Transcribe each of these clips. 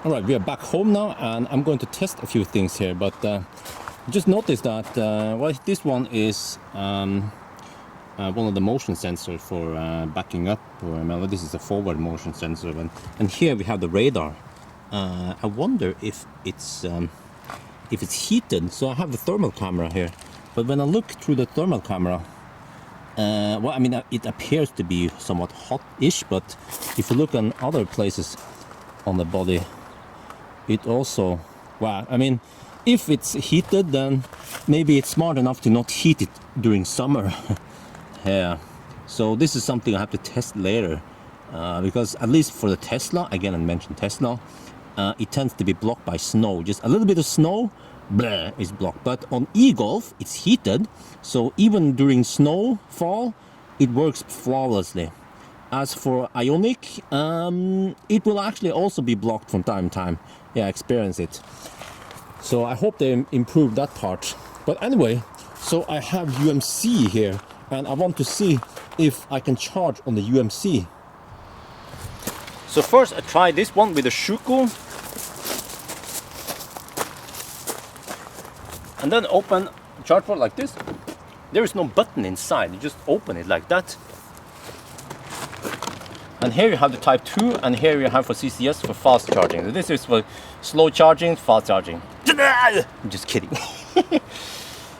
Alright, we are back home now and I'm going to test a few things here, but just noticed that well, this one is one of the motion sensors for backing up, or this is a forward motion sensor, and here we have the radar. I wonder if it's heated, so I have the thermal camera here, but when I look through the thermal camera, well, I mean, it appears to be somewhat hot-ish, but if you look on other places on the body, it also, well, I mean, if it's heated, then maybe it's smart enough to not heat it during summer. Yeah, so this is something I have to test later, because at least for the Tesla, again I mentioned Tesla, it tends to be blocked by snow. Just a little bit of snow, bleh, is blocked. But on e-Golf, it's heated, so even during snowfall, it works flawlessly. As for Ionic, it will actually also be blocked from time to time. Yeah, experience it. So I hope they improve that part. But anyway, so I have UMC here, and I want to see if I can charge on the UMC. So first I try this one with the Schuko. And then open the charge port like this. There is no button inside, you just open it like that. And here you have the type 2, and here you have for CCS for fast charging. So this is for slow charging, fast charging. I'm just kidding.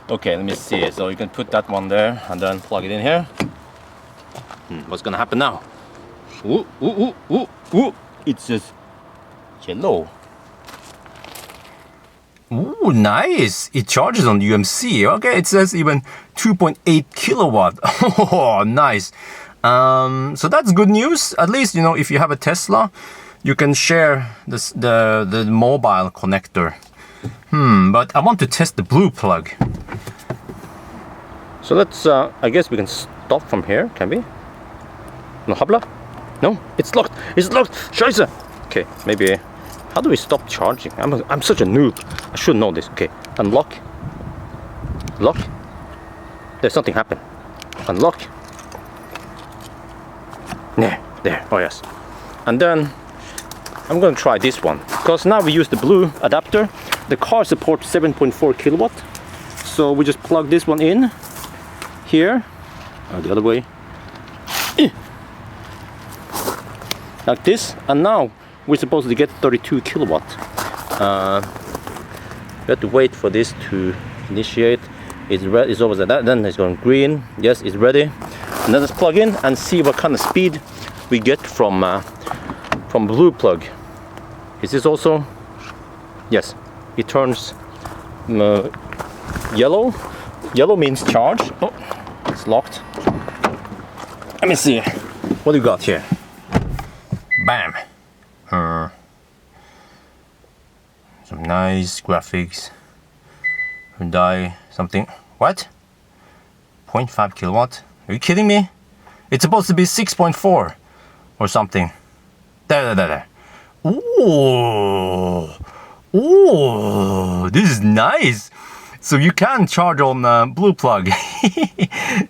Okay, let me see. So you can put that one there and then plug it in here. What's gonna happen now? Ooh, ooh, ooh, ooh, ooh. It says yellow. Ooh, nice. It charges on UMC. Okay, it says even 2.8 kilowatt. Oh, nice. So that's good news. At least, you know, if you have a Tesla, you can share this, the mobile connector. But I want to test the blue plug. So let's, I guess we can stop from here, can we? No, habla? No, it's locked. It's locked. Scheiße. Okay, maybe. How do we stop charging? I'm such a noob. I should know this. Okay, unlock. Lock. There's something happen. Unlock. There. Oh yes. And then I'm going to try this one, because now we use the blue adapter. The car supports 7.4 kilowatt, so we just plug this one in here, the other way, like this, and now we're supposed to get 32 kilowatt. We have to wait for this to initiate. It's red. It's always like that. Then it's going green. Yes, it's ready. And then let's plug in and see what kind of speed we get from blue plug. Is this also? Yes, it turns yellow. Yellow means charge. Oh, it's locked. Let me see. What do you got here? Bam. Some nice graphics. Hyundai something. What? 0.5 kilowatt? Are you kidding me? It's supposed to be 6.4 or something. There. Ooh, this is nice. So you can charge on blue plug.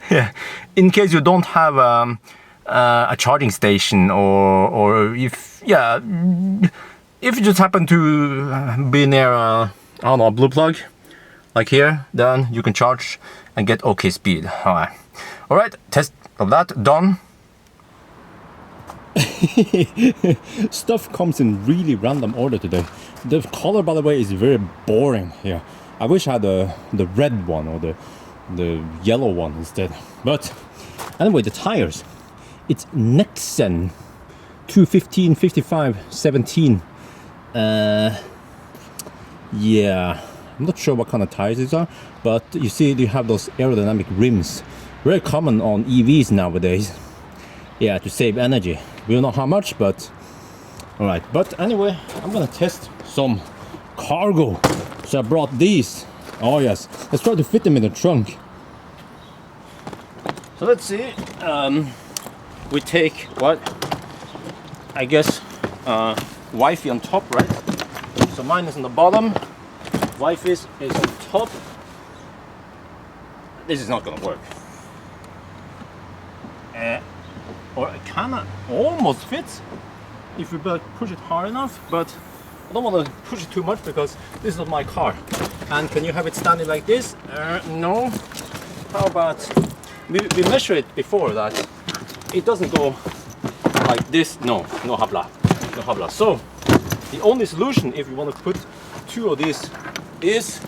Yeah. In case you don't have a charging station, or if you just happen to be near I don't know, a blue plug like here, then you can charge and get okay speed. All right, test of that done. Stuff comes in really random order today. The color, by the way, is very boring here. I wish I had the red one or the yellow one instead. But anyway, the tires. It's Nexen 215, 55, 17. Yeah, I'm not sure what kind of tires these are, but you see they have those aerodynamic rims. Very common on EVs nowadays. Yeah, to save energy. We don't know how much, but alright. But anyway, I'm gonna test some cargo. So I brought these. Oh yes, let's try to fit them in the trunk. So let's see. We take what? I guess Wi-Fi on top, right? So mine is on the bottom. Wi-Fi is on top. This is not gonna work. Or it kinda almost fits if we push it hard enough, but I don't want to push it too much because this is not my car. And can you have it standing like this? No. How about we measure it before that it doesn't go like this. No habla, no habla. So the only solution if you want to put two of these is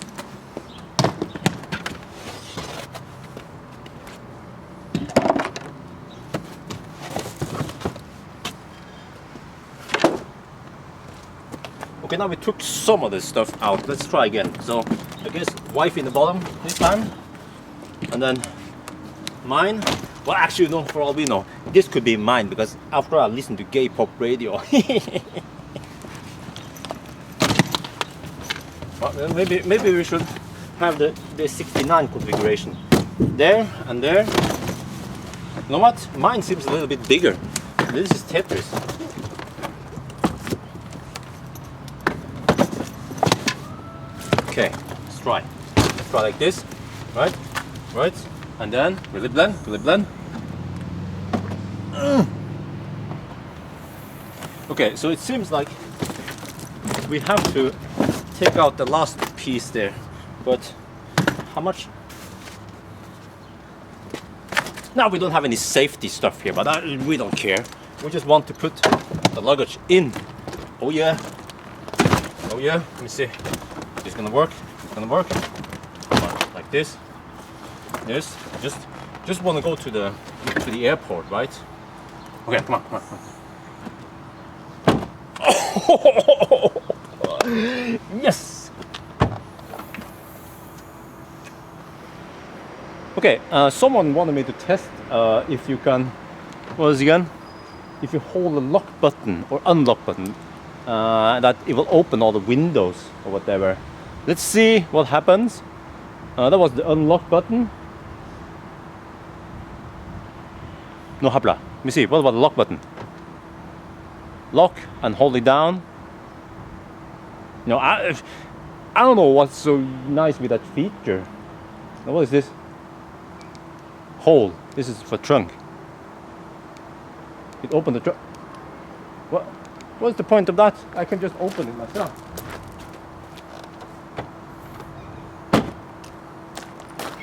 okay. Now we took some of this stuff out. Let's try again. So I guess wife in the bottom this time, and then mine. Well, actually, no. For all we know, this could be mine because after I listen to gay pop radio. Well, maybe we should have the 69 configuration there and there. You know what? Mine seems a little bit bigger. This is Tetris. Okay, let's try. Let's try like this, right? Right, and then really blend, really blend. Okay, so it seems like we have to take out the last piece there, but how much? Now we don't have any safety stuff here, but we don't care. We just want to put the luggage in. Oh yeah, oh yeah. Let me see. It's gonna work. It's gonna work. Come on, like this. Yes. Just want to go to the airport, right? Okay, come on, come on. Come on. Yes. Okay. Someone wanted me to test if you can. What is it again? If you hold the lock button or unlock button, that it will open all the windows or whatever. Let's see what happens. That was the unlock button. No habla. Let me see. What about the lock button? Lock and hold it down. No, I don't know what's so nice with that feature. Now, what is this? Hold. This is for trunk. It opened the trunk. What's the point of that? I can just open it myself.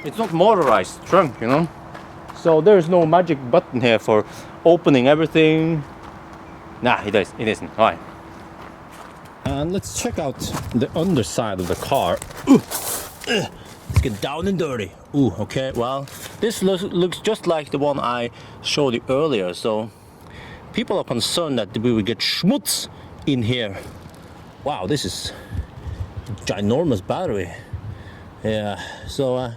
It's not motorized trunk, you know. So there's no magic button here for opening everything. Nah, it isn't. All right. And let's check out the underside of the car. Let's get down and dirty. Ooh, okay. Well, this looks just like the one I showed you earlier. So people are concerned that we will get schmutz in here. Wow, this is a ginormous battery. Yeah. So.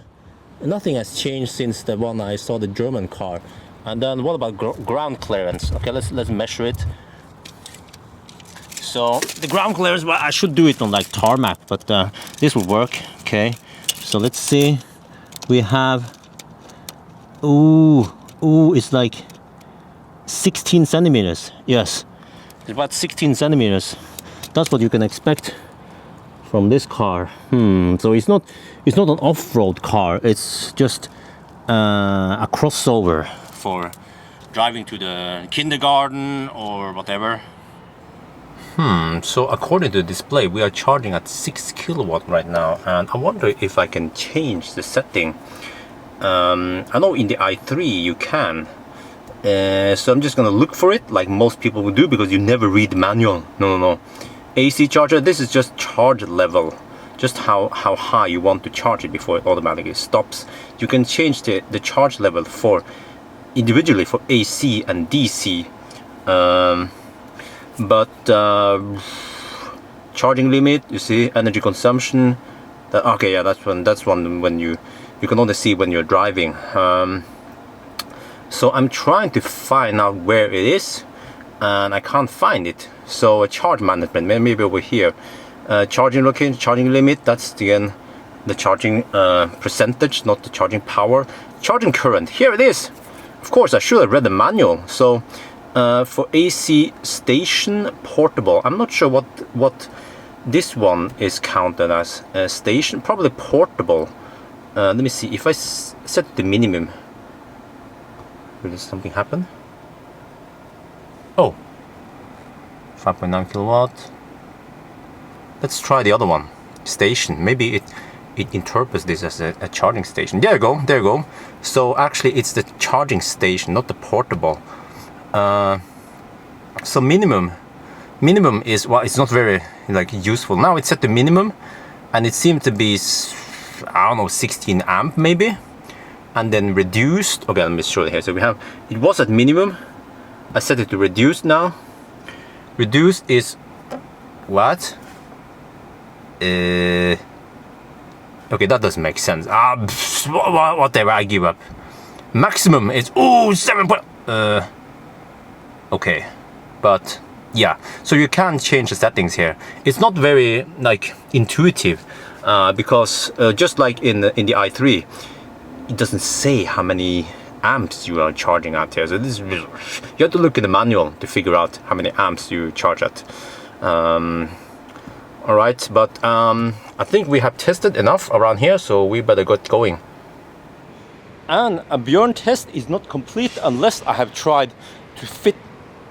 Nothing has changed since the one I saw the German car. And then what about ground clearance? Okay, let's measure it. So the ground clearance, well, I should do it on like tarmac, but this will work. Okay, so let's see. We have it's like 16 centimeters. Yes, it's about 16 centimeters. That's what you can expect from this car. So it's not an off-road car. It's just a crossover for driving to the kindergarten or whatever. So according to the display, we are charging at 6 kilowatt right now, and I wonder if I can change the setting. I know in the i3 you can. So I'm just gonna look for it like most people would do, because you never read the manual. No. AC charger, this is just charge level, just how high you want to charge it before it automatically stops. You can change the charge level for individually for AC and DC, but charging limit, you see, energy consumption, okay, yeah, that's one when you can only see when you're driving. So I'm trying to find out where it is, and I can't find it. So charge management, maybe over here. Charging location, charging limit, that's again the charging percentage, not the charging power. Charging current, here it is. Of course, I should have read the manual. So for AC station portable, I'm not sure what this one is counted as. Station, probably portable. Let me see, if I set the minimum, will something happen? Oh, 5.9 kilowatt. let's try the other one, station. Maybe it interprets this as a charging station. There you go, there you go. So actually it's the charging station, not the portable. So minimum is, well, it's not very like useful. Now it's set to minimum, and it seems to be, I don't know, 16 amp maybe, and then reduced. Okay, let me show you here. So we have, it was at minimum, I set it to reduced now. Reduced is what? Okay, that doesn't make sense. Whatever, I give up. Maximum is 7 point. Okay, but yeah, so you can change the settings here. It's not very like intuitive, because just like in the i3, it doesn't say how many amps you are charging at here. So this is, you have to look in the manual to figure out how many amps you charge at. All right, but I think we have tested enough around here, so we better get going. And a Björn test is not complete unless I have tried to fit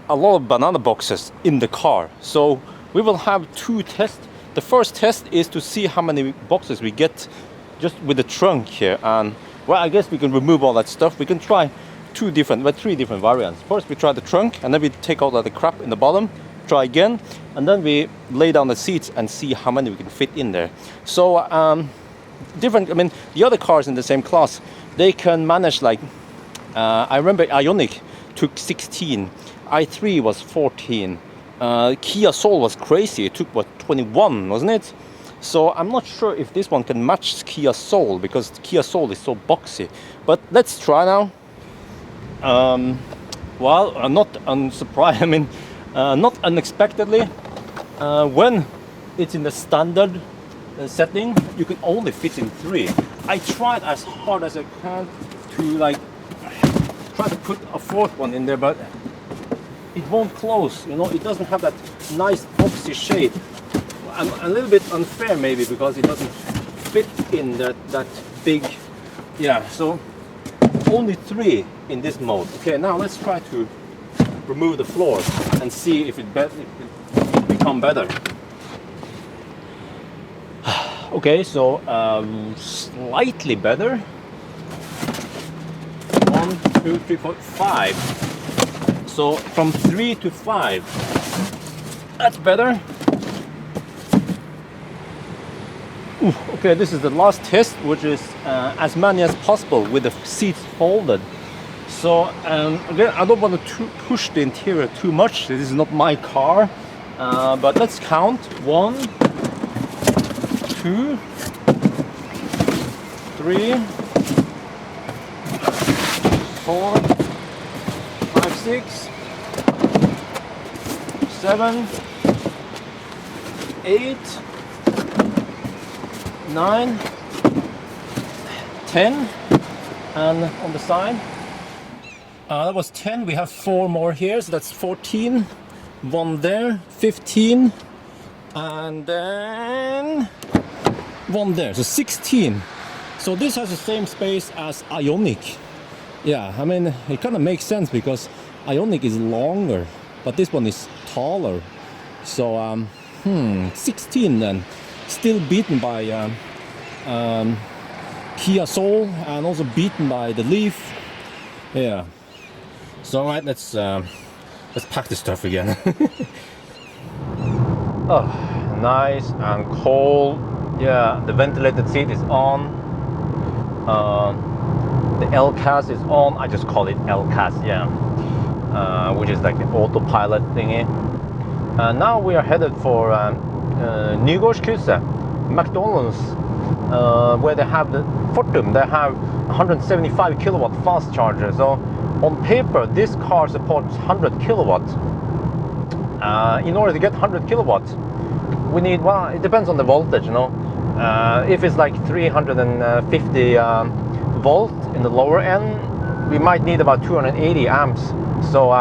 a lot of banana boxes in the car. So we will have 2 tests. The first test is to see how many boxes we get just with the trunk here, and well, I guess we can remove all that stuff. We can try 3 different variants. First we try the trunk, and then we take all of the crap in the bottom, try again, and then we lay down the seats and see how many we can fit in there. So different, I mean, the other cars in the same class, they can manage like, I remember Ioniq took 16, i3 was 14, Kia Soul was crazy, it took what, 21, wasn't it? So I'm not sure if this one can match Kia Soul, because Kia Soul is so boxy. But let's try now. Well, not unsurprised, I mean, not unexpectedly, when it's in the standard setting, you can only fit in 3. I tried as hard as I can to like try to put a 4th one in there, but it won't close, you know, it doesn't have that nice boxy shape. I'm a little bit unfair maybe because it doesn't fit in that big, yeah, so only 3 in this mode. Okay, now let's try to remove the floor and see if it become better. Okay, so slightly better. 1, 2, 3, 4, 5. So from 3 to 5, that's better. Ooh, okay, this is the last test, which is as many as possible with the seats folded. So again, I don't want to push the interior too much. This is not my car, but let's count. 1, 2, 3, 4, 5, 6, 7, 8, 9, 10, and on the side. That was 10. We have 4 more here, so that's 14. 1 there, 15, and then 1 there, so 16. So this has the same space as Ioniq. Yeah, I mean, it kind of makes sense because Ioniq is longer, but this one is taller. So 16 then. Still beaten by Kia Soul, and also beaten by the Leaf. Yeah. So alright, let's pack the stuff again. Oh, nice and cold. Yeah, the ventilated seat is on. The LCAS is on. I just call it LCAS, yeah. Which is like the autopilot thingy. Now we are headed for Nygårdskrysset, McDonald's, where they have the Fortum. They have 175 kilowatt fast charger. So on paper, this car supports 100 kilowatts. In order to get 100 kilowatts, we need, well, it depends on the voltage, you know. If it's like 350 volt in the lower end, we might need about 280 amps. So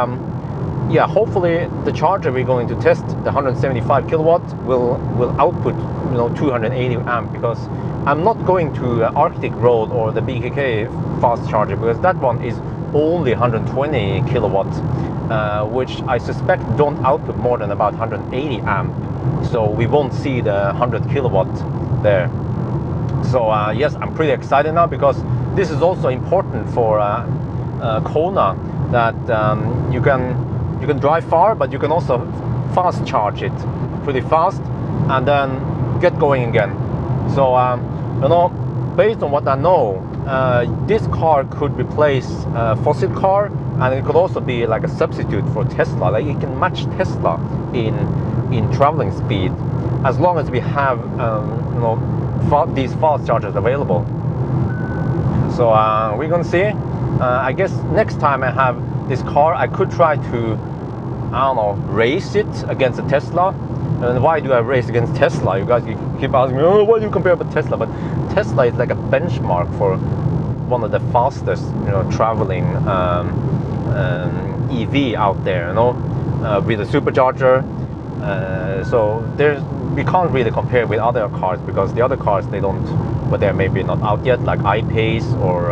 yeah, hopefully the charger we're going to test, the 175 kilowatt, will output, you know, 280 amp, because I'm not going to Arctic Road or the BKK fast charger, because that one is only 120 kilowatts, which I suspect don't output more than about 180 amp. So we won't see the 100 kilowatt there. So yes, I'm pretty excited now, because this is also important for Kona, that you can drive far, but you can also fast charge it pretty fast and then get going again. So you know, based on what I know, this car could replace a fossil car, and it could also be like a substitute for Tesla. Like it can match Tesla in traveling speed, as long as we have you know, these fast chargers available. So we're gonna see. I guess next time I have this car, I could try to, I don't know, race it against a Tesla. And why do I race against Tesla? You guys keep asking me, oh, why do you compare with Tesla? But Tesla is like a benchmark for one of the fastest, you know, traveling EV out there, you know, with a supercharger. So we can't really compare with other cars, because the other cars, they don't, but they're maybe not out yet, like I-Pace or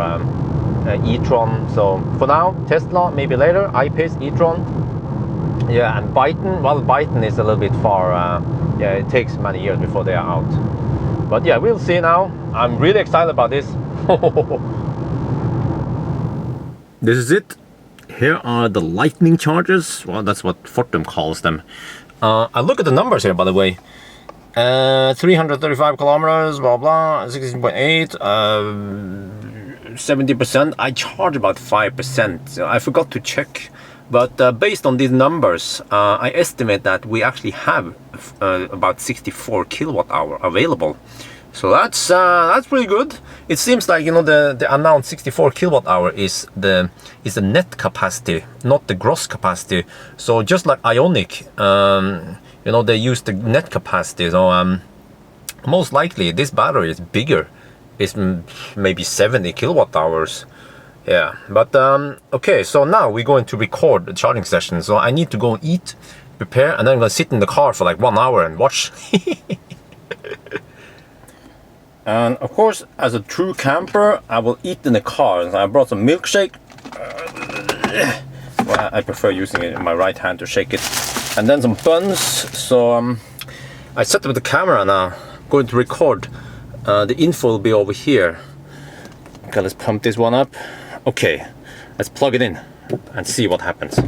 e-tron. So for now, Tesla, maybe later, I-Pace, e-tron. Yeah, and Byton, well, Byton is a little bit far. Yeah, it takes many years before they are out. But yeah, we'll see now. I'm really excited about this. This is it. Here are the lightning chargers. Well, that's what Fortum calls them. I look at the numbers here, by the way. 335 kilometers, blah blah, 16.8, 70%. I charge about 5%. I forgot to check, but based on these numbers, I estimate that we actually have about 64 kilowatt hour available. So that's pretty good. It seems like, you know, the announced 64 kilowatt hour is the net capacity, not the gross capacity. So just like Ioniq, you know, they use the net capacity. So most likely this battery is bigger. It's maybe 70 kilowatt hours. Yeah, but okay, so now we're going to record the charging session. So I need to go and eat, prepare, and then I'm gonna sit in the car for like 1 hour and watch. And of course, as a true camper, I will eat in the car. I brought some milkshake. Well, I prefer using it in my right hand to shake it. And then some buns. So I set up the camera now. I'm going to record. The info will be over here. Okay, let's pump this one up. Okay, let's plug it in and see what happens.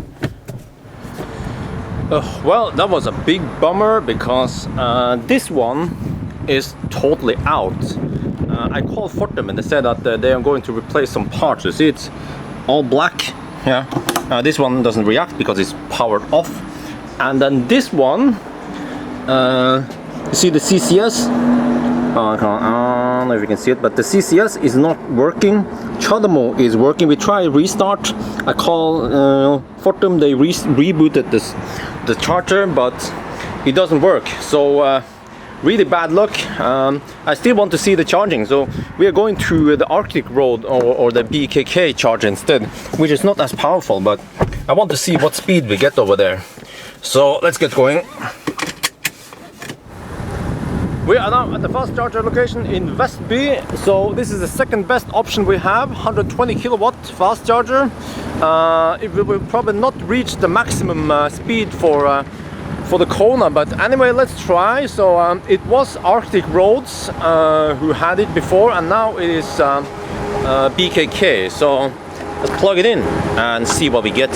Well, that was a big bummer, because this one is totally out. I called Fortum and they said that they are going to replace some parts. You see, it's all black. Yeah. This one doesn't react because it's powered off. And then this one, you see the CCS? I don't know if you can see it, but the CCS is not working. Chademo is working. We try restart. I call Fortum. They rebooted the charger, but it doesn't work. So really bad luck. I still want to see the charging, so we are going to the Arctic Road or the BKK charger instead, which is not as powerful, but I want to see what speed we get over there. So let's get going. We are now at the fast charger location in Vestby. So this is the second best option we have, 120 kilowatt fast charger. It will probably not reach the maximum speed for the Kona, but anyway, let's try. So it was Arctic Roads who had it before, and now it is BKK. So let's plug it in and see what we get.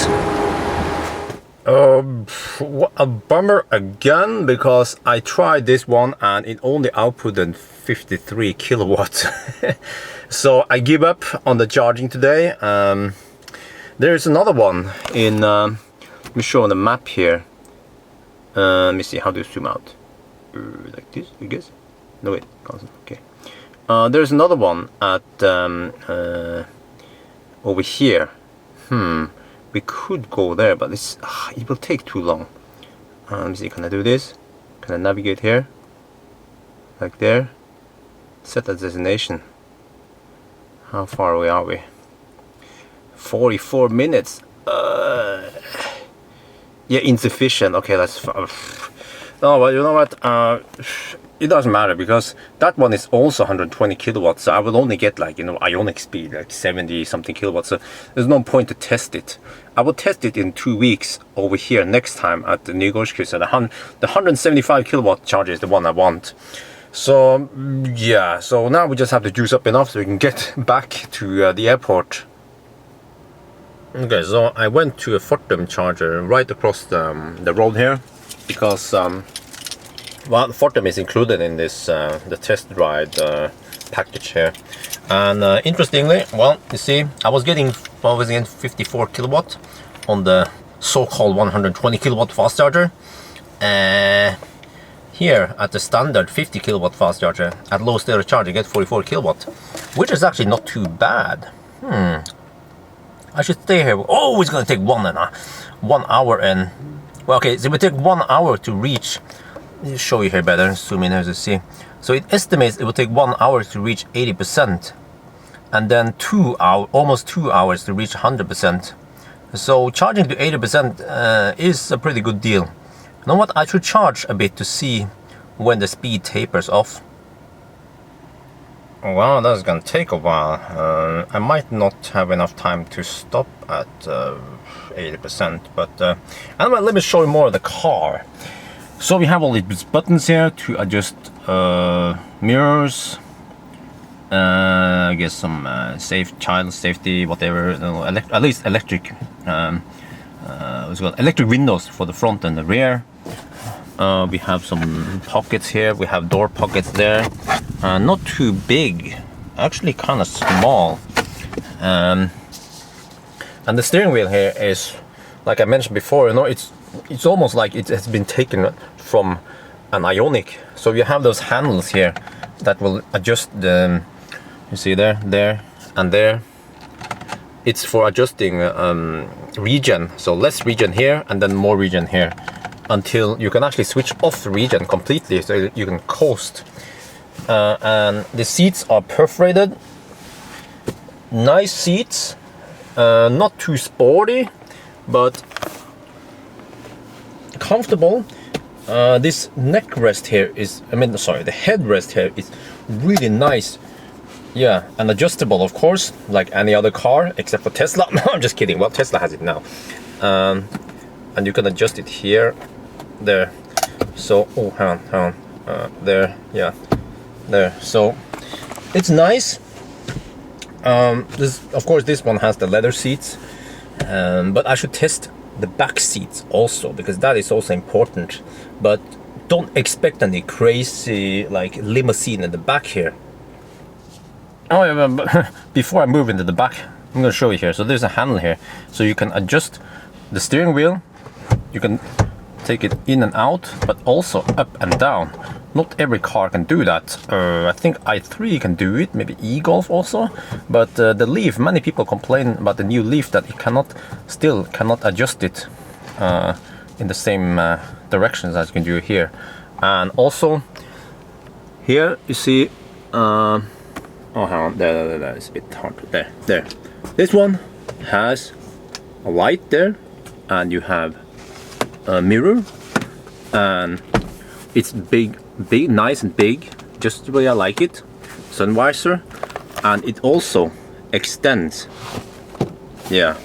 What a bummer again, because I tried this one and it only outputted 53 kilowatts. So I give up on the charging today. There is another one in, let me show on the map here. Let me see, how do you zoom out? Like this, I guess? No, wait, constant, okay. There's another one at over here. We could go there, but it will take too long. Let me see, can I do this? Can I navigate here? Like there? Set a destination. How far away are we? 44 minutes. Yeah, insufficient. Okay, let's. No, but you know what? it doesn't matter because that one is also 120 kilowatts. So I will only get like, you know, ionic speed, like 70 something kilowatts. So there's no point to test it. I will test it in 2 weeks over here next time at the Nygårdskrysset. So the 175 kilowatt charger is the one I want. So yeah, so now we just have to juice up enough so we can get back to the airport. Okay, so I went to a Fortum charger right across the road here because well, Fortum is included in this the test ride package here. And interestingly, well, you see, I was getting 54 kilowatt on the so-called 120 kilowatt fast charger. Here at the standard 50 kilowatt fast charger at low state of charge, you get 44 kilowatt, which is actually not too bad. I should stay here. Oh, it's gonna take 1 hour and well, okay, so it will take 1 hour to reach. Let me show you here better. Zoom in here to see. So it estimates it will take 1 hour to reach 80%, and then almost 2 hours to reach 100%. So charging to 80% is a pretty good deal. You know what? I should charge a bit to see when the speed tapers off. Well, that's gonna take a while. I might not have enough time to stop at 80%, but anyway, let me show you more of the car. So we have all these buttons here to adjust mirrors, I guess some child safety, whatever. At least electric. What's it called? Electric windows for the front and the rear. We have some pockets here. We have door pockets there. Not too big, actually kind of small. And the steering wheel here is, like I mentioned before, you know, it's almost like it has been taken from an Ionic. So you have those handles here that will adjust the, you see there, and there. It's for adjusting regen, so less regen here and then more regen here, until you can actually switch off the regen completely, so you can coast. And the seats are perforated, nice seats, not too sporty, but comfortable. This neck rest here is, the headrest here is really nice. Yeah, and adjustable, of course, like any other car except for Tesla. No, I'm just kidding. Well, Tesla has it now. And you can adjust it here, there. So, oh, hang on. There, yeah, there. So, it's nice. Of course, this one has the leather seats, but I should test the back seats also, because that is also important. But don't expect any crazy like limousine in the back here. Oh yeah, but before I move into the back, I'm going to show you here. So there's a handle here, so you can adjust the steering wheel. You can take it in and out, but also up and down. Not every car can do that. I think i3 can do it, maybe e-Golf also. But the Leaf, many people complain about the new Leaf that it still cannot adjust it in the same directions as you can do here. And also here you see. Oh, hang on, there, it's a bit hard. There. This one has a light there, and you have a mirror, and it's big, nice and big, just the way I like it. Sun visor, and it also extends. Yeah.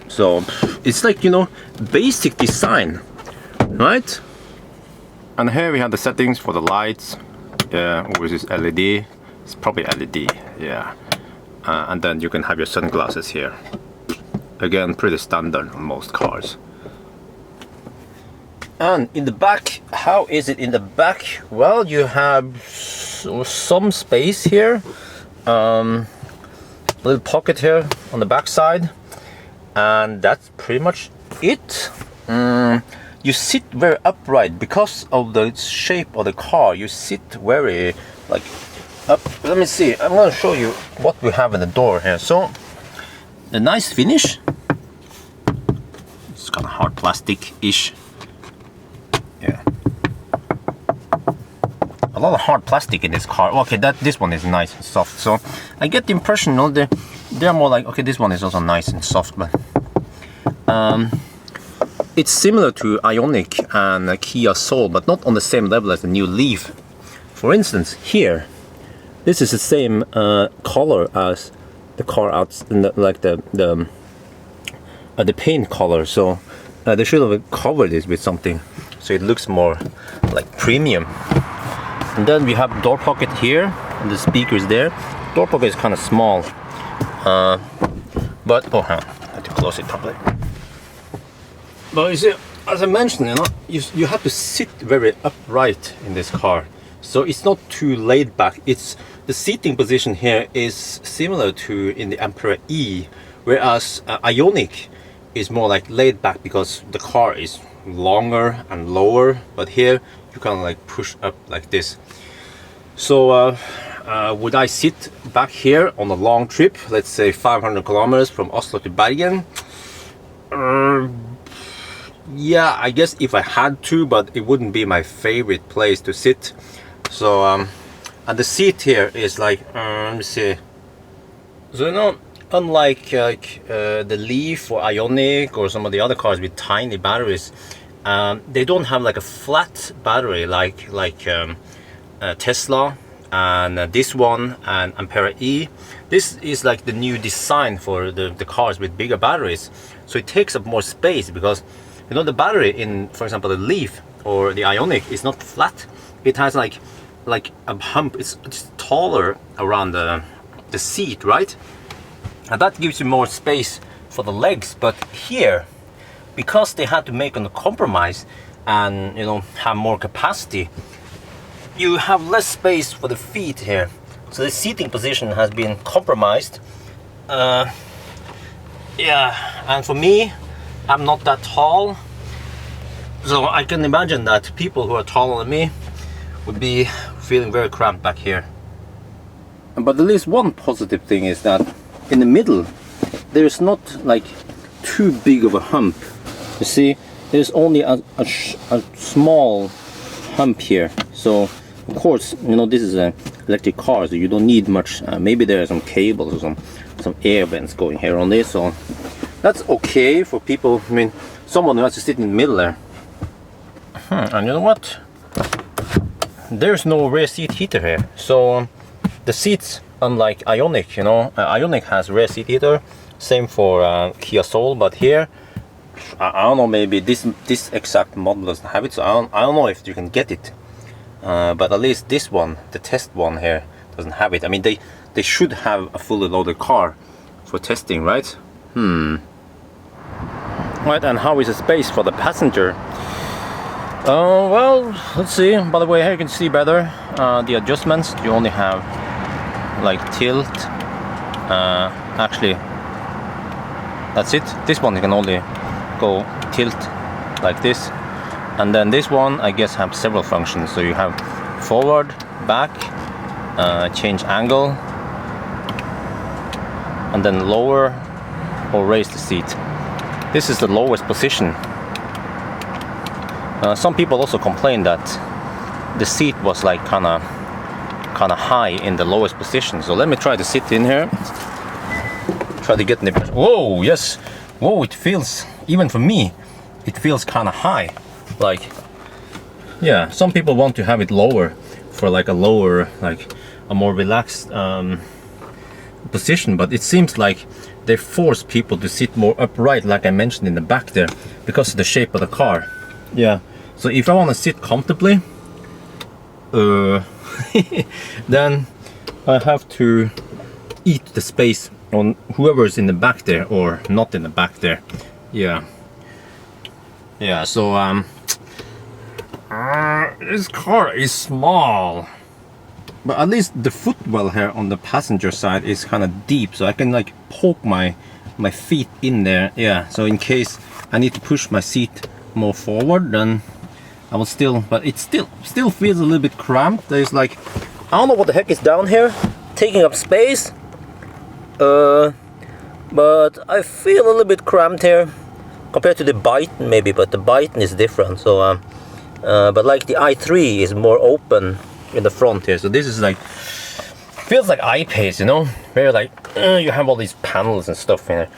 So it's like, you know, basic design, right? And here we have the settings for the lights. Yeah, or is this LED? It's probably LED, yeah. And then you can have your sunglasses here. Again, pretty standard on most cars. And in the back, how is it in the back? Well, you have some space here. A little pocket here on the back side. And that's pretty much it. You sit very upright because of the shape of the car. You sit very like up. Let me see, I'm going to show you what we have in the door here. So the nice finish, it's kind of hard plastic-ish. Yeah, a lot of hard plastic in this car. Okay, this one is nice and soft. So I get the impression, you know, they're more like, okay, this one is also nice and soft, but it's similar to Ioniq and Kia Soul, but not on the same level as the new Leaf. For instance, here, this is the same color as the car out, like the paint color. So they should have covered this with something, so it looks more like premium. And then we have door pocket here, and the speakers there. Door pocket is kind of small, but I have to close it properly. But you see, as I mentioned, you have to sit very upright in this car, so it's not too laid back. It's the seating position here is similar to in the Emperor E, whereas Ioniq is more like laid back because the car is longer and lower. But here you kind of like push up like this. So would I sit back here on a long trip, let's say 500 kilometers from Oslo to Bergen? Yeah, I guess if I had to, but it wouldn't be my favorite place to sit. So and the seat here is like let me see. So unlike the Leaf or Ioniq or some of the other cars with tiny batteries, they don't have like a flat battery like Tesla and this one and Ampere E. This is like the new design for the cars with bigger batteries, so it takes up more space because the battery in, for example, the Leaf or the Ioniq is not flat. It has like a hump. It's taller around the seat, right? And that gives you more space for the legs. But here, because they had to make a compromise and have more capacity, you have less space for the feet here. So the seating position has been compromised. Yeah, and for me, I'm not that tall, so I can imagine that people who are taller than me would be feeling very cramped back here. But at least one positive thing is that in the middle there's not like too big of a hump. You see, there's only a small hump here. So of course, this is an electric car, so you don't need much. Maybe there are some cables or some air vents going here on this, so that's okay for people. I mean, someone who has to sit in the middle there. And you know what? There's no rear seat heater here. So the seats, unlike Ioniq, Ioniq has rear seat heater. Same for Kia Soul, but here, I don't know, maybe this exact model doesn't have it. So I don't know if you can get it. But at least this one, the test one here, doesn't have it. I mean, they should have a fully loaded car for testing, right? Right, and how is the space for the passenger? Well, let's see. By the way, here you can see better the adjustments. You only have like tilt. Actually, that's it. This one you can only go tilt like this. And then this one, I guess, have several functions. So you have forward, back, change angle, and then lower or raise the seat. This is the lowest position. Some people also complain that the seat was like kind of high in the lowest position. So let me try to sit in here. Try to get in the... Whoa, yes. Whoa, it feels, even for me, it feels kind of high. Like, yeah, some people want to have it lower for like a lower, like a more relaxed position, but it seems like they force people to sit more upright, like I mentioned in the back there, because of the shape of the car. Yeah, so if I want to sit comfortably, then I have to eat the space on whoever is in the back there or not in the back there. Yeah, so this car is small, but at least the footwell here on the passenger side is kind of deep, so I can like poke my feet in there. Yeah, so in case I need to push my seat more forward, then I will still, but it still feels a little bit cramped. There's like, I don't know what the heck is down here taking up space, but I feel a little bit cramped here compared to the Byton maybe, but the Byton is different. So but like the i3 is more open in the front here, so this is like, feels like I-Pace, very like you have all these panels and stuff in it.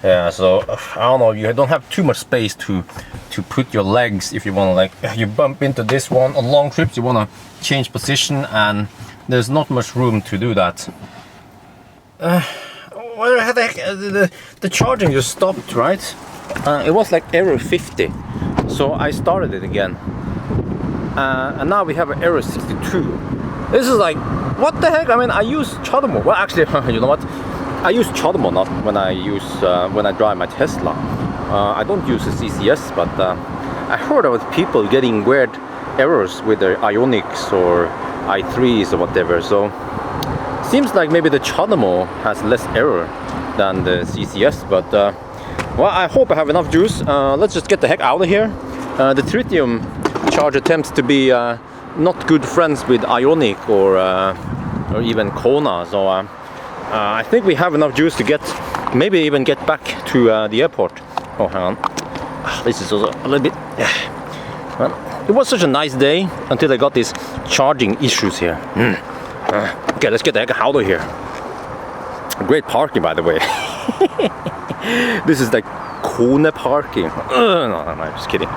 Yeah, so I don't know, you don't have too much space to put your legs if you want to, like, you bump into this one on long trips, you want to change position, and there's not much room to do that. What the heck? The charging just stopped, right? It was like error 50, so I started it again, and now we have an error 62. This is like, what the heck? I mean, I use CHAdeMO. Well, actually, you know what? I use CHAdeMO not when I drive my Tesla. I don't use the CCS, but I heard about people getting weird errors with their Ioniqs or i3s or whatever. So seems like maybe the CHAdeMO has less error than the CCS. But well, I hope I have enough juice. Let's just get the heck out of here. The tritium charge attempts to be not good friends with Ioniq or even Kona. So I think we have enough juice to maybe even get back to the airport. Oh, hang on. This is also a little bit. Well, it was such a nice day until I got these charging issues here. Okay, let's get the heck out of here. Great parking, by the way. This is like Kona parking. No, I'm just kidding.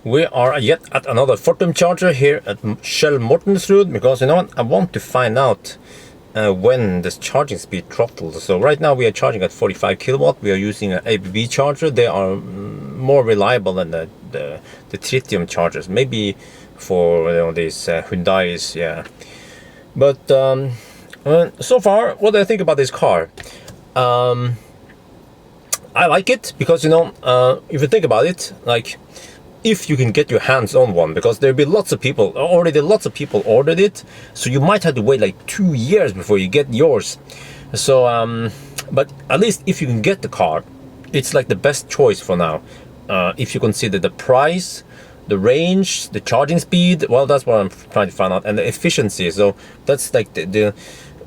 We are yet at another Fortum charger here at Shell Mortensrud, because you know what, I want to find out when this charging speed throttles. So right now we are charging at 45 kilowatt. We are using an ABB charger. They are more reliable than the tritium chargers. Maybe for, you know, these Hyundais, yeah. But so far, what do I think about this car? I like it because, you know, if you think about it, like, if you can get your hands on one, because there'll be lots of people ordered it, so you might have to wait like 2 years before you get yours. So but at least if you can get the car, it's like the best choice for now. If you consider the price, the range, the charging speed, well, that's what I'm trying to find out, and the efficiency. So that's like the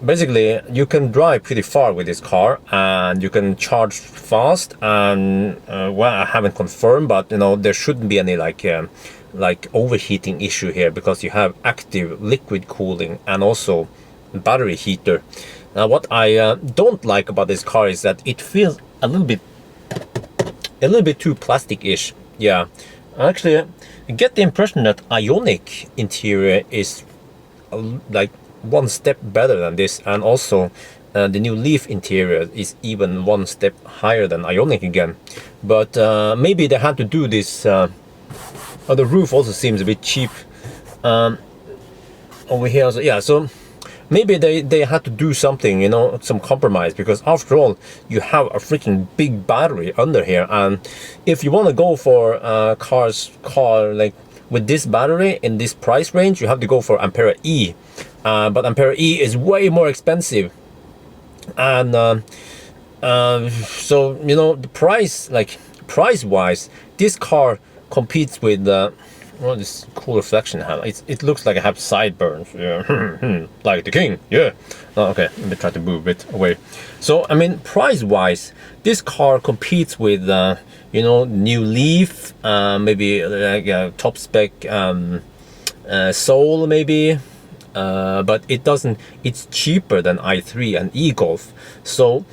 basically, you can drive pretty far with this car, and you can charge fast. And well, I haven't confirmed, but you know, there shouldn't be any like overheating issue here, because you have active liquid cooling and also battery heater. Now, what I don't like about this car is that it feels a little bit too plastic-ish. Yeah, actually, I get the impression that Ioniq interior is like one step better than this, and also the new Leaf interior is even one step higher than Ioniq again. But maybe they had to do this. The roof also seems a bit cheap over here. So yeah, so maybe they had to do something, you know, some compromise, because after all, you have a freaking big battery under here, and if you want to go for a car like with this battery in this price range, you have to go for Ampere E. But Ampere E is way more expensive, and so, you know, the price, like price-wise, this car competes with well, this cool reflection handle. It looks like I have sideburns, yeah. Like the king, yeah. Oh, okay, let me try to move it away. So I mean, price-wise, this car competes with you know, new Leaf, maybe like top spec Soul, maybe. But it doesn't. It's cheaper than i3 and e-Golf. So,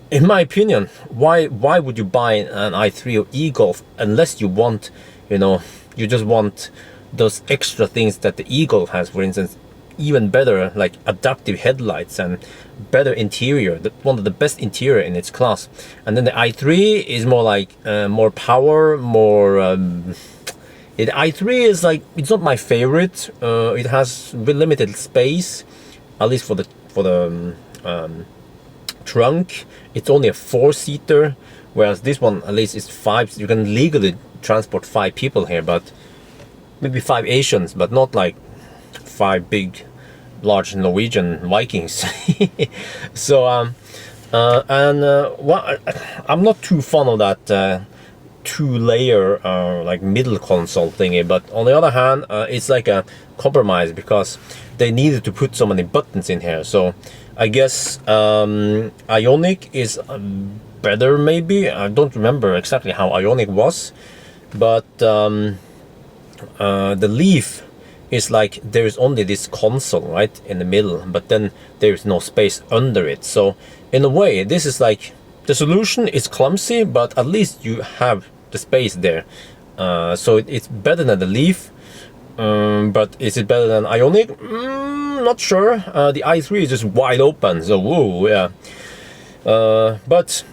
in my opinion, why would you buy an i3 or e-Golf unless you want, you know, you just want those extra things that the e-Golf has? For instance, even better like adaptive headlights and better interior. One of the best interior in its class. And then the i3 is more like more power, more. The i3 is like, it's not my favorite. It has very limited space, at least for the trunk. It's only a 4-seater, whereas this one at least is 5. You can legally transport 5 people here, but maybe 5 Asians, but not like 5 big, large Norwegian Vikings. So well, I'm not too fond of that. 2-layer like middle console thingy, but on the other hand, it's like a compromise, because they needed to put so many buttons in here. So I guess Ioniq is better, maybe. I don't remember exactly how Ioniq was, but the Leaf is like there is only this console right in the middle, but then there is no space under it. So in a way, this is like the solution is clumsy, but at least you have the space there. So it's better than the Leaf. But is it better than Ioniq? Not sure. The i3 is just wide open, so woo, yeah. But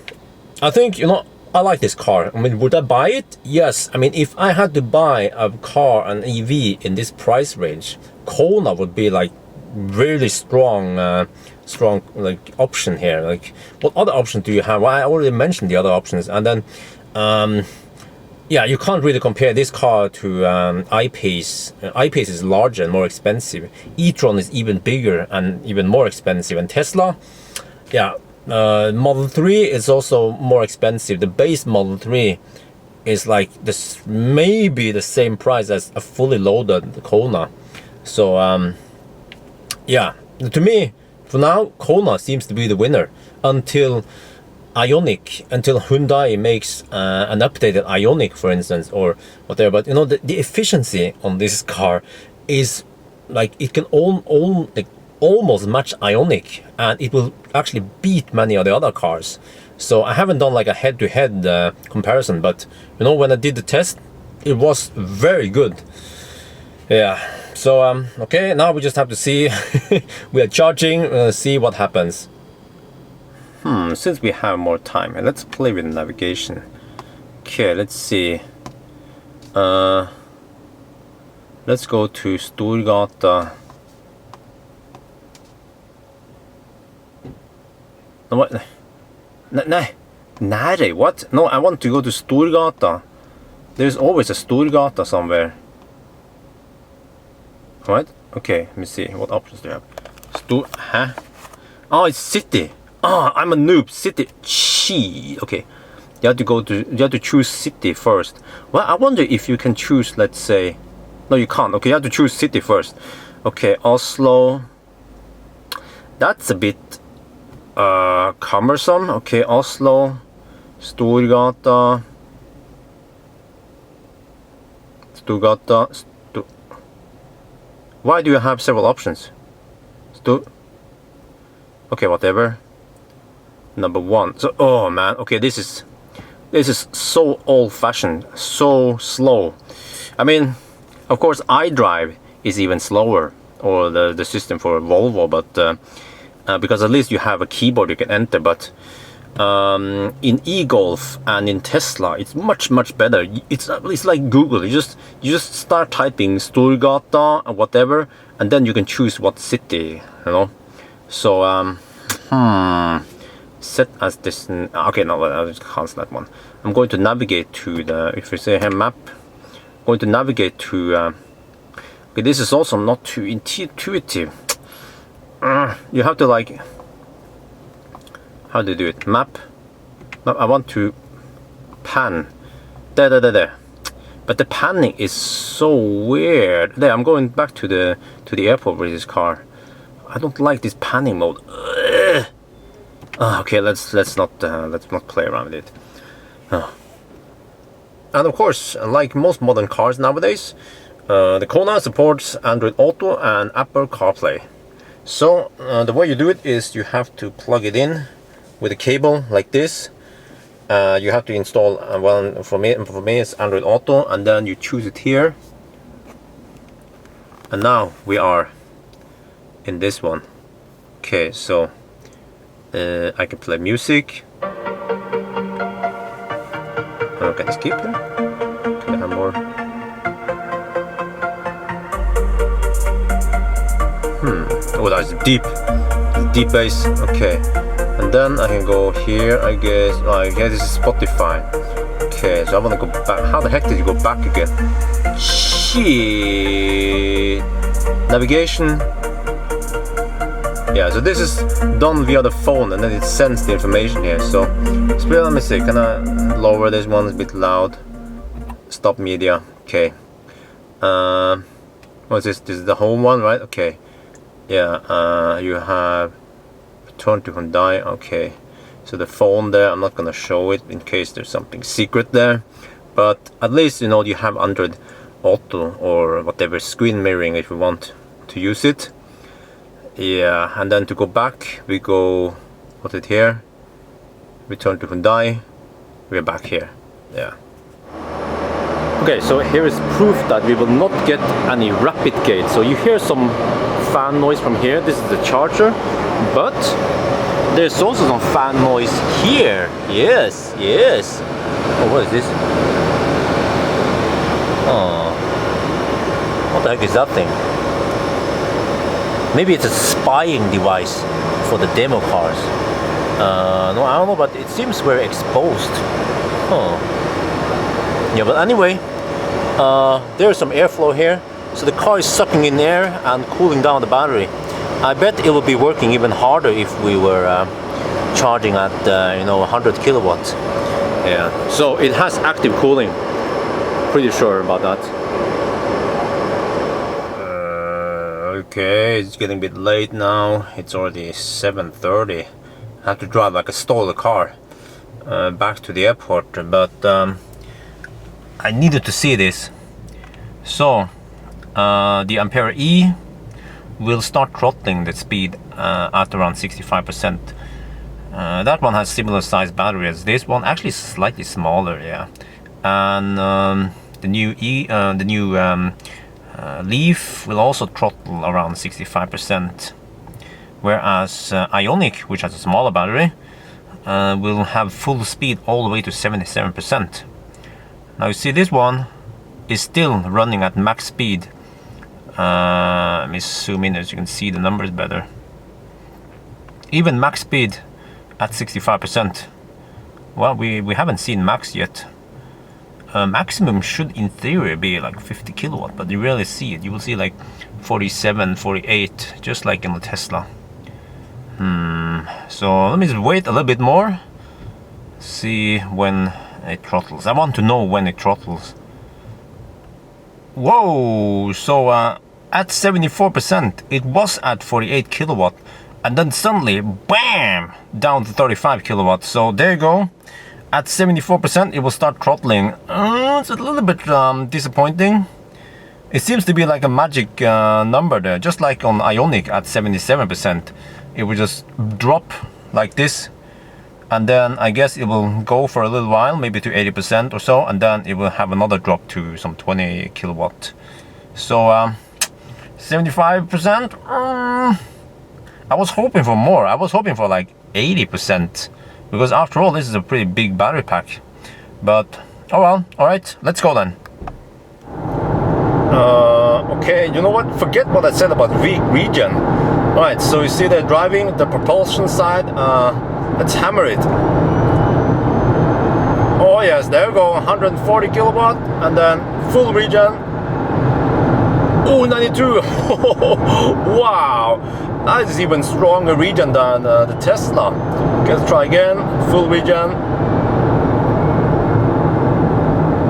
I think, you know, I like this car. I mean, would I buy it? Yes. I mean, if I had to buy a car, an EV in this price range, Kona would be like really strong, strong like option here. Like, what other options do you have? Well, I already mentioned the other options, and then yeah, you can't really compare this car to I-Pace. I-Pace is larger and more expensive. e-tron is even bigger and even more expensive. And Tesla, yeah, Model 3 is also more expensive. The base Model 3 is like this, maybe the same price as a fully loaded Kona. So yeah, to me, for now, Kona seems to be the winner until Ioniq, until Hyundai makes an updated Ioniq, for instance, or whatever. But you know, the efficiency on this car is like it can almost match Ioniq, and it will actually beat many of the other cars. So I haven't done like a head-to-head comparison, but you know, when I did the test, it was very good. Yeah. So okay, now we just have to see. We are charging. See what happens. Since we have more time, let's play with navigation. Okay, let's see. Let's go to Storgata. No, what? Nære, what? No, I want to go to Storgata. There's always a Storgata somewhere. Right? Okay, let me see. What options do you have? Huh? Oh, it's city. Ah, I'm a noob. City. Gee. Okay. You have to choose city first. Well, I wonder if you can choose, let's say, no, you can't. Okay, you have to choose city first. Okay, Oslo. That's a bit cumbersome. Okay, Oslo, Storgata. Why do you have several options? Okay, whatever. Number 1. So, oh man, okay, this is so old-fashioned, so slow. I mean, of course, iDrive is even slower, or the system for Volvo, but because at least you have a keyboard you can enter. But in e-Golf and in Tesla, it's much better. It's like Google. You just start typing Storgata or whatever, and then you can choose what city, you know. So set as this. Okay, no, I'll just cancel that one. I'm going to navigate to the, if you say here map, I'm going to navigate to okay, this is also not too intuitive. You have to like, how do you do it? Map. I want to pan. There. But the panning is so weird. There, I'm going back to the airport with this car. I don't like this panning mode. Okay, let's not play around with it. And of course, like most modern cars nowadays, the Kona supports Android Auto and Apple CarPlay. So the way you do it is you have to plug it in with a cable like this. You have to install well, for me it's Android Auto, and then you choose it here. And now we are in this one. Okay, so I can play music. Can I skip them? Can I have more? Oh, that's deep bass. Okay, and then I can go here. I guess this is Spotify. Okay, so I want to go back. How the heck did you go back again? Shit. Navigation. Yeah, so this is done via the phone, and then it sends the information here. So, let me see. Can I lower this one? It's a bit loud. Stop media. Okay. What's this? This is the home one, right? Okay. Yeah. You have return to Hyundai. Okay. So the phone there, I'm not gonna show it in case there's something secret there. But at least you know you have Android auto or whatever, screen mirroring if we want to use it. Yeah, and then to go back, we go, what's it here? Return to Hyundai, we're back here. Yeah. Okay, so here is proof that we will not get any rapid gate. So you hear some fan noise from here. This is the charger, but there's also some fan noise here. Yes, yes. Oh, what is this? Oh, what the heck is that thing? Maybe it's a spying device for the demo cars. No, I don't know, but it seems very exposed. Huh. Yeah, but anyway, there's some airflow here, so the car is sucking in air and cooling down the battery. I bet it will be working even harder if we were charging at 100 kilowatts. Yeah, so it has active cooling. Pretty sure about that. Okay, it's getting a bit late now. It's already 7:30. I have to drive like a stolen car back to the airport, but I needed to see this. So the Ampere E will start throttling the speed at around 65%. That one has similar size battery as this one, actually slightly smaller, yeah. And the new Leaf will also throttle around 65%, whereas Ioniq, which has a smaller battery, will have full speed all the way to 77%. Now you see this one is still running at max speed. Let me zoom in as you can see the numbers better. Even max speed at 65%. Well, we haven't seen max yet. Maximum should in theory be like 50 kilowatt, but you rarely see it. You will see like 47, 48, just like in the Tesla. So let me just wait a little bit more, see when it throttles. I want to know when it throttles. Whoa, so at 74% it was at 48 kilowatt, and then suddenly bam, down to 35 kilowatts. So there you go. At 74% it will start throttling. It's a little bit disappointing. It seems to be like a magic number there, just like on Ioniq at 77%. It will just drop like this, and then I guess it will go for a little while, maybe to 80% or so, and then it will have another drop to some 20 kilowatt. So 75%, I was hoping for more. I was hoping for like 80%, because after all this is a pretty big battery pack. But oh well, alright, let's go then. Okay, you know what, forget what I said about regen. Alright, so you see they're driving the propulsion side. Let's hammer it. Oh yes, there we go, 140 kilowatt, and then full regen. Oh, 92. Wow, that is even stronger regen than the Tesla. Okay, let's try again, full regen.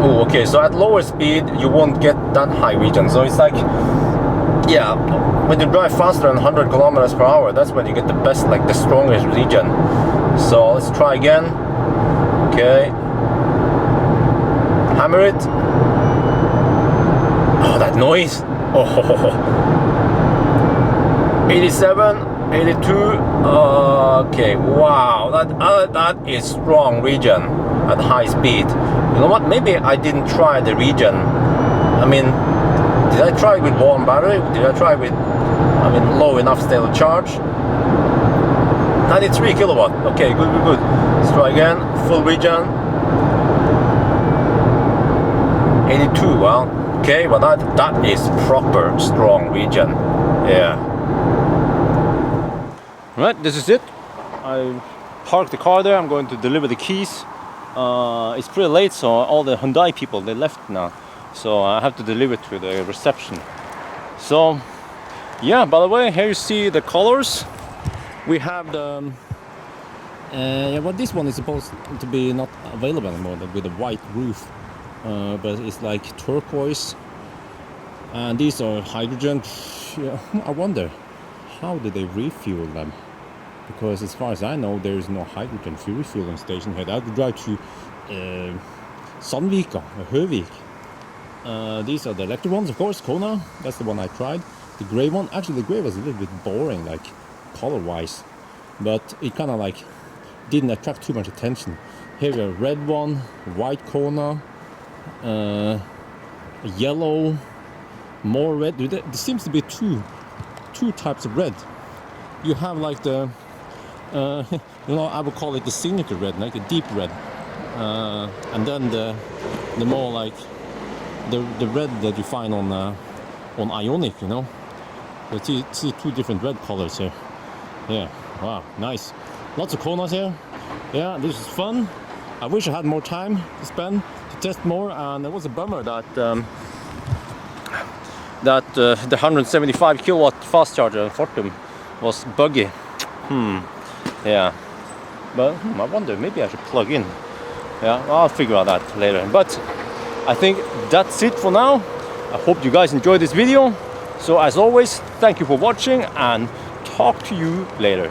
Oh, okay, so at lower speed you won't get that high regen. So it's like, yeah, when you drive faster than 100 kilometers per hour, that's when you get the best, like the strongest regen. So let's try again. Okay, hammer it. Oh, that noise. Oh, 87, 82. Okay, wow, that is strong regen at high speed. You know what, maybe I didn't try the regen. I mean, did I try it with warm battery? Did I try it with, low enough state of charge? 93 kilowatt. Okay, good. Let's try again. Full regen. 82. Well, okay, but that is proper strong regen. Yeah. Right, this is it. I parked the car there. I'm going to deliver the keys. It's pretty late, so all the Hyundai people, they left now. So I have to deliver to the reception. So yeah, by the way, here you see the colors. We have the well, this one is supposed to be not available anymore, with a white roof, but it's like turquoise, and these are hydrogen. Yeah, I wonder how did they refuel them, because as far as I know there is no hydrogen refueling station here. I have to drive to Sandvika or Høvik. these are the electric ones, of course. Kona, that's the one I tried. The gray one, actually the gray was a little bit boring, like color-wise, but it kind of like didn't attract too much attention. Here we have a red one, white Kona, a yellow, more red. There seems to be two types of red. You have like the you know, I would call it the signature red, like a deep red, and then the more like the red that you find on Ioniq, you know. You see two different red colors here. Yeah, wow, nice. Lots of Konas here. Yeah, this is fun. I wish I had more time to spend to test more, and it was a bummer that the 175 kilowatt fast charger in Fortum was buggy. Yeah, but I wonder, maybe I should plug in. Yeah, I'll figure out that later. But I think that's it for now. I hope you guys enjoyed this video. So as always, thank you for watching, and talk to you later.